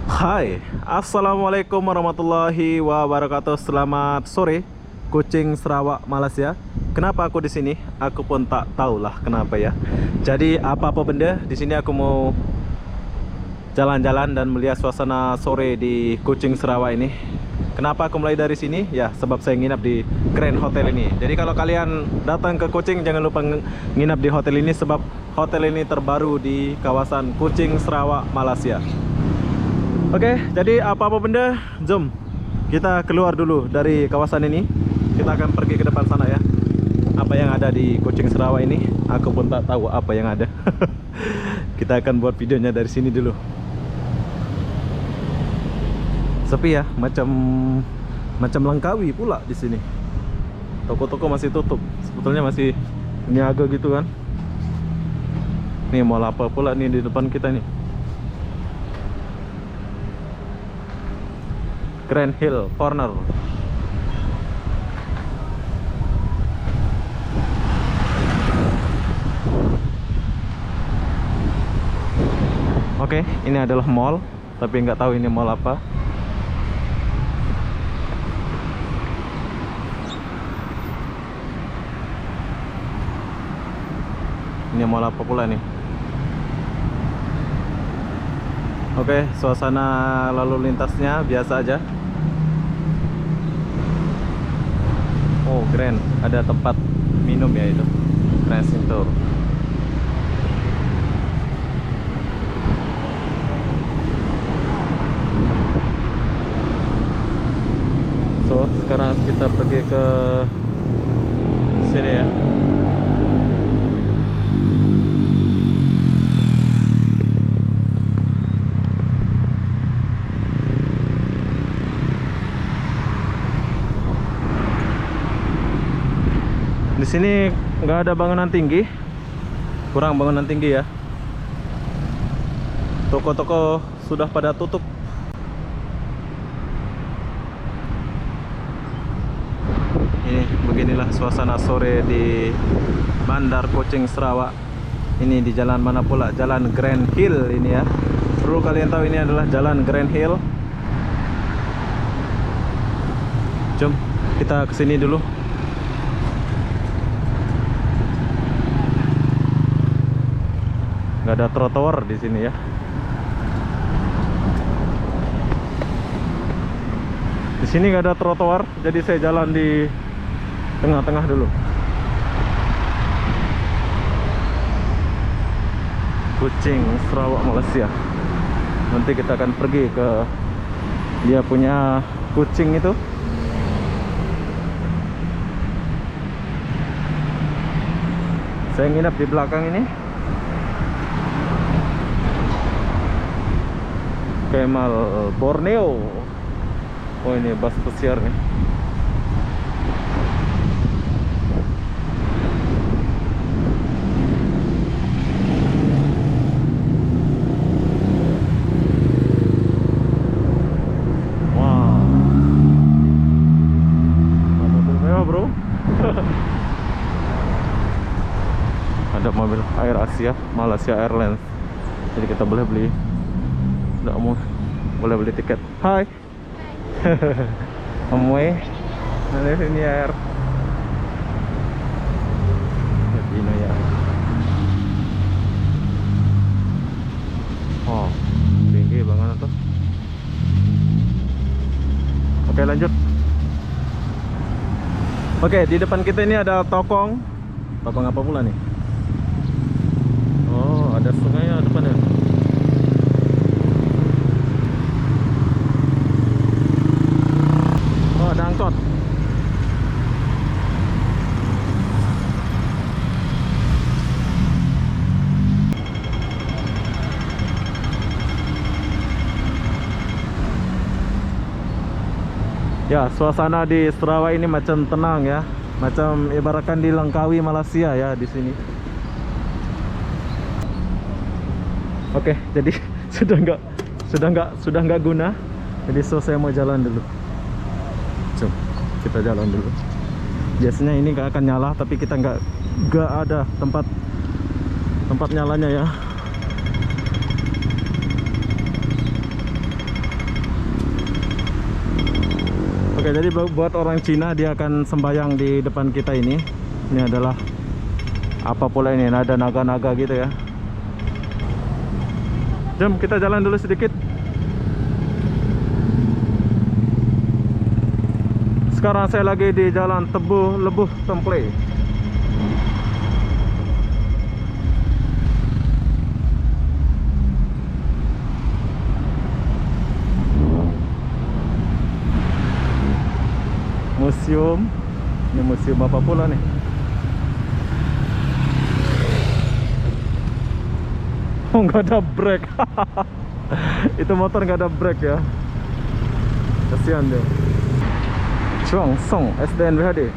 Hai, assalamualaikum warahmatullahi wabarakatuh. Selamat sore, Kucing Sarawak, Malaysia. Kenapa aku di sini? Aku pun tak tahulah kenapa ya. Jadi apa-apa benda di sini aku mau jalan-jalan dan melihat suasana sore di Kucing Sarawak ini. Kenapa aku mulai dari sini? Ya, sebab saya nginap di Grand Hotel ini. Jadi kalau kalian datang ke Kucing, jangan lupa nginap di hotel ini sebab hotel ini terbaru di kawasan Kucing Sarawak, Malaysia. Oke, jadi apa-apa benda, jom kita keluar dulu dari kawasan ini. Kita akan pergi ke depan sana ya. Apa yang ada di Kucing Sarawak ini, aku pun tak tahu apa yang ada. Kita akan buat videonya dari sini dulu. Sepi ya, macam Langkawi pula di sini. Toko-toko masih tutup. Sebetulnya masih niaga gitu kan. Nih mall apa pula nih di depan kita nih? Grand Hill Corner. Oke, ini adalah mall, tapi nggak tahu ini mall apa. Ini mall apa pula nih? Oke, suasana lalu lintasnya biasa aja. Oh, keren. Ada tempat minum ya itu. Keren itu. So, sekarang kita pergi ke sini ya. Di sini nggak ada bangunan tinggi, kurang bangunan tinggi ya. Toko-toko sudah pada tutup. Ini beginilah suasana sore di Bandar Kucing Sarawak. Ini di jalan mana pula? Jalan Grand Hill ini ya. Perlu kalian tahu ini adalah jalan Grand Hill. Jom kita kesini dulu. Nggak ada trotoar di sini ya. Di sini nggak ada trotoar, jadi saya jalan di tengah-tengah dulu. Kucing Sarawak, Malaysia. Nanti kita akan pergi ke dia punya kucing itu. Saya nginap di belakang ini. Kemal Borneo. Oh, ini bus pesiar nih. Wow, mobil mewah bro. Ada mobil Air Asia, Malaysia Airlines. Jadi kita boleh beli. Nggak mau, boleh beli tiket. Hai. Amoy. Ini air. Ini ya. Oh, tinggi banget tuh. Oke, lanjut. Oke, di depan kita ini ada tokong. Tokong apa pula nih? Oh, ada sungainya depannya. Ada angkot. Ya, suasana di Sarawak ini macam tenang ya, macam ibaratkan di Langkawi, Malaysia ya di sini. Oke, jadi sudah nggak guna. Jadi saya mau jalan dulu. Jom, kita jalan dulu. Biasanya ini nggak akan nyala, tapi kita nggak ada tempat nyalanya ya. Oke, jadi buat orang Cina dia akan sembahyang di depan kita ini. Ini adalah apa pula ini, ada naga-naga gitu ya. Jom kita jalan dulu sedikit. Sekarang saya lagi di Jalan Tebu Lebuh Temple. Museum. Ini museum apa pula nih? Oh, nggak ada brake. Itu motor nggak ada brake ya. Kasihan dia. Chuangsong SDNBHD.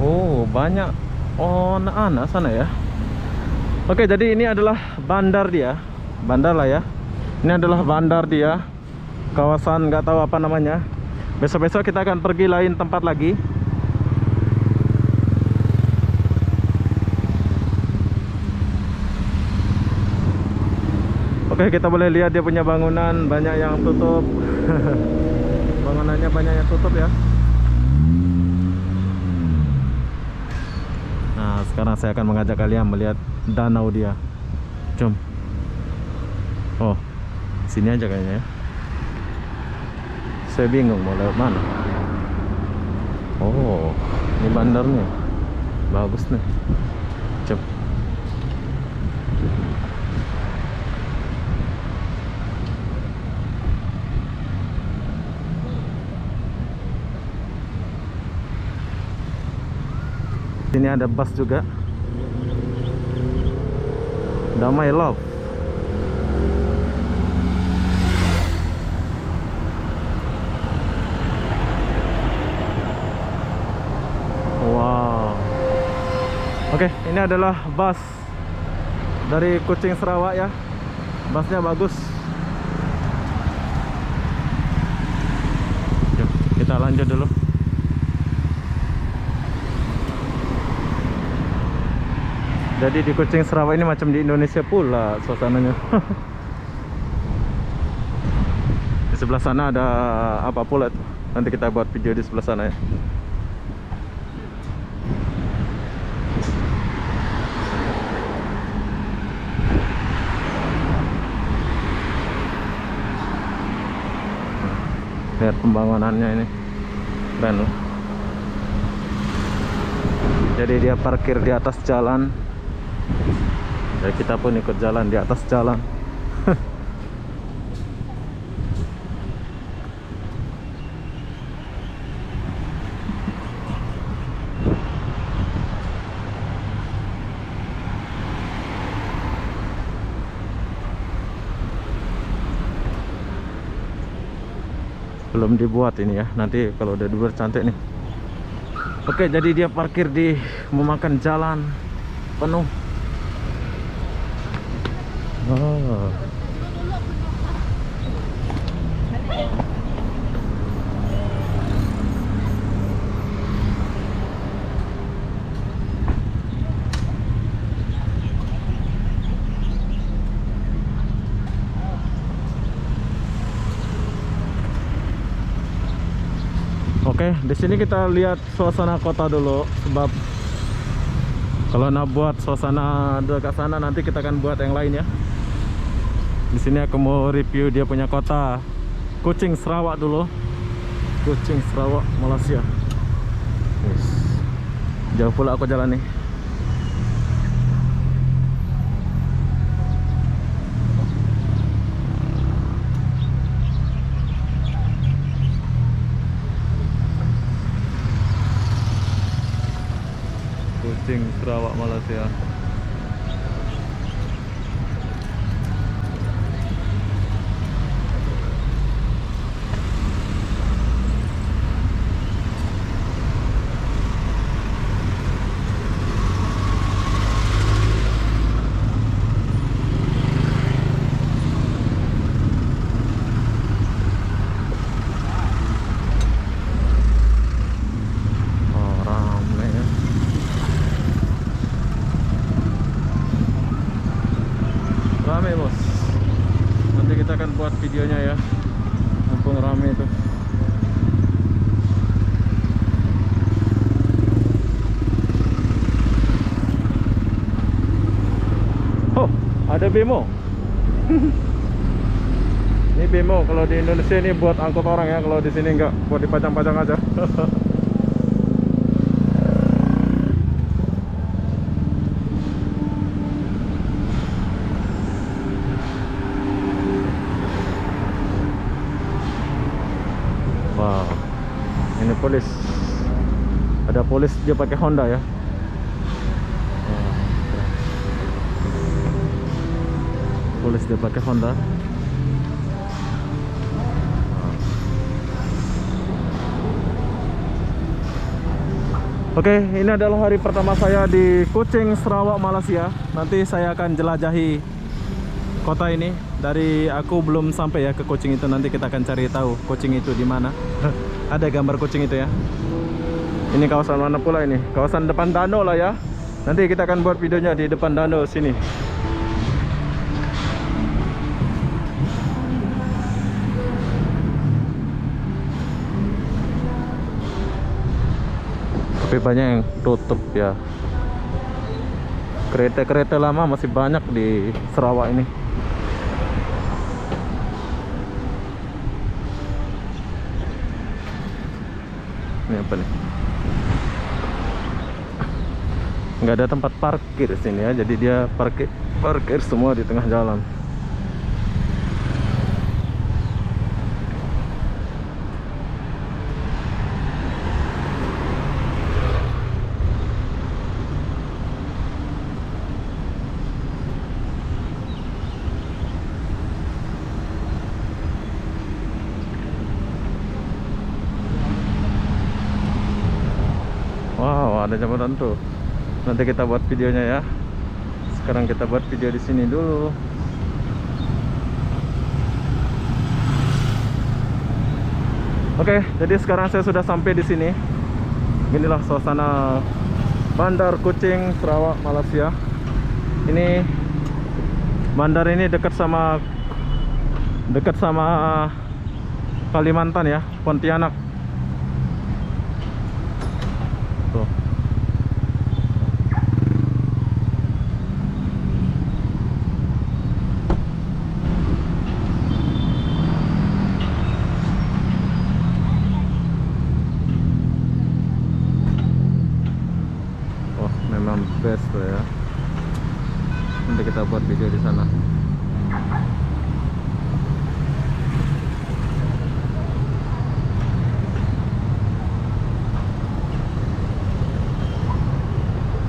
Oh, banyak anak-anak sana ya. Oke, jadi ini adalah bandar dia. Bandar lah ya. Ini adalah bandar dia. Kawasan nggak tahu apa namanya. Besok-besok kita akan pergi lain tempat lagi. Oke, kita boleh lihat dia punya bangunan, banyak yang tutup. Bangunannya banyak yang tutup ya. Nah, sekarang saya akan mengajak kalian melihat danau dia. Jom. Oh, sini aja kayaknya ya. Saya bingung mau lewat mana. Oh, ini bandarnya. Bagus nih. Jom. Sini ada bus juga. Damai Love. Wow. Oke, ini adalah bus dari Kuching Sarawak ya. Busnya bagus. Yuk, kita lanjut dulu. Jadi di Kuching Sarawak ini macam di Indonesia pula suasananya. Di sebelah sana ada apa pula tuh. Nanti kita buat video di sebelah sana ya. Lihat pembangunannya ini. Keren loh. Jadi dia parkir di atas jalan. Ya, kita pun ikut jalan di atas jalan. Belum dibuat ini ya. Nanti kalau udah dibuat cantik nih. Oke, jadi dia parkir di memakan jalan penuh. Oh. Oke, di sini kita lihat suasana kota dulu, sebab kalau nak buat suasana dekat sana nanti kita akan buat yang lain ya. Di sini aku mau review dia punya kota Kuching Sarawak dulu. Kuching Sarawak, Malaysia. Yes. Jauh pula aku jalan nih. Kuching Sarawak, Malaysia. Rame bos. Nanti kita akan buat videonya ya. mumpung rame itu. Oh, ada bemo. Ini bemo kalau di Indonesia ini buat angkut orang ya, kalau di sini enggak, buat dipajang-pajang aja. Wow, ini polis. Ada polis, dia pakai Honda ya. Polis dia pakai Honda. Oke, ini adalah hari pertama saya di Kuching, Sarawak, Malaysia. Nanti saya akan jelajahi kota ini. Dari aku belum sampai ya ke Kuching itu. Nanti kita akan cari tahu Kuching itu di mana. Ada gambar Kuching itu ya. Ini kawasan mana pula ini? Kawasan depan danau lah ya. Nanti kita akan buat videonya di depan danau sini. Tapi banyak yang tutup ya. Kereta-kereta lama masih banyak di Sarawak ini. Ini apa nih? Nggak ada tempat parkir sini ya, jadi dia parkir semua di tengah jalan. Wow, ada jembatan tuh. Nanti kita buat videonya ya. Sekarang kita buat video di sini dulu. Oke, jadi sekarang saya sudah sampai di sini. Inilah suasana Bandar Kuching, Sarawak, Malaysia. Ini bandar ini dekat sama Kalimantan ya, Pontianak. Tuh. Oh, memang best tuh ya. Nanti kita buat video di sana.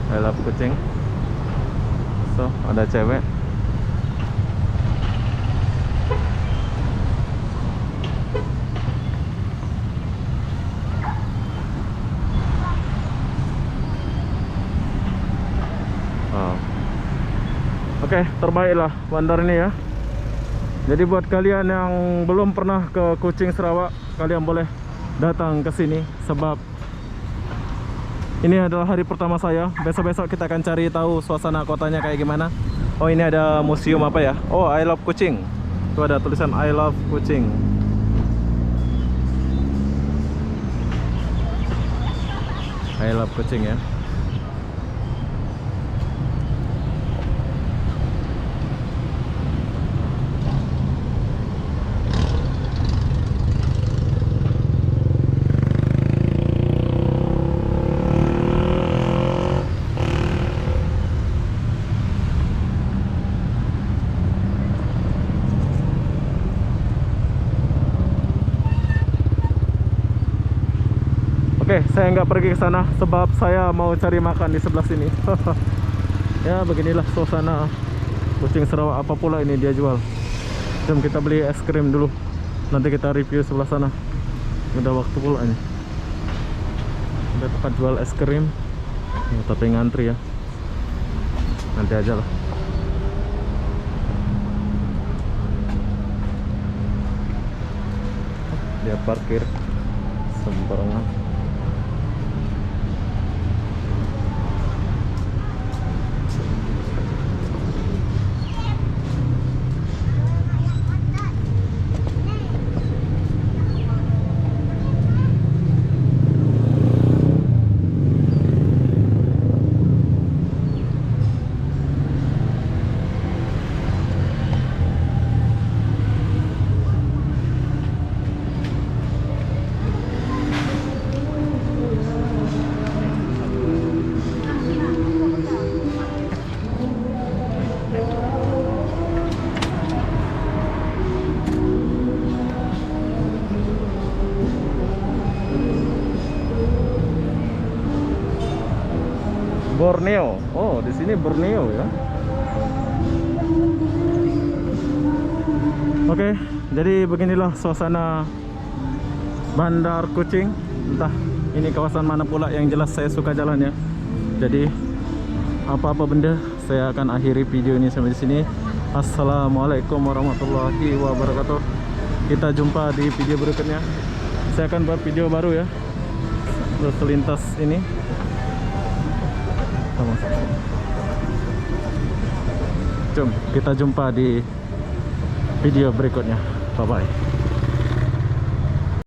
I love Kuching. So, ada cewek. Wow. Oke, terbaiklah bandar ini ya. Jadi buat kalian yang belum pernah ke Kuching, Sarawak, kalian boleh datang ke sini sebab ini adalah hari pertama saya. Besok-besok kita akan cari tahu suasana kotanya kayak gimana. Oh, ini ada museum apa ya? Oh, I love Kuching. Itu ada tulisan I love Kuching. I love Kuching ya. Oke, saya nggak pergi ke sana sebab saya mau cari makan di sebelah sini. Ya, beginilah suasana Kuching, Sarawak. Apa pula ini dia jual. Jom kita beli es krim dulu. Nanti kita review sebelah sana. Udah waktu pula ini. Ada tempat jual es krim. Ya, tapi ngantri ya. Nanti aja lah. Dia parkir sembarangan. Borneo. Oh, di sini Borneo ya. Oke, jadi beginilah suasana Bandar Kucing. Entah ini kawasan mana pula, yang jelas saya suka jalan ya. Jadi apa-apa benda, saya akan akhiri video ini sampai di sini. Assalamualaikum warahmatullahi wabarakatuh. Kita jumpa di video berikutnya. Saya akan buat video baru ya, selintas ini. Jom kita jumpa di video berikutnya. Bye bye.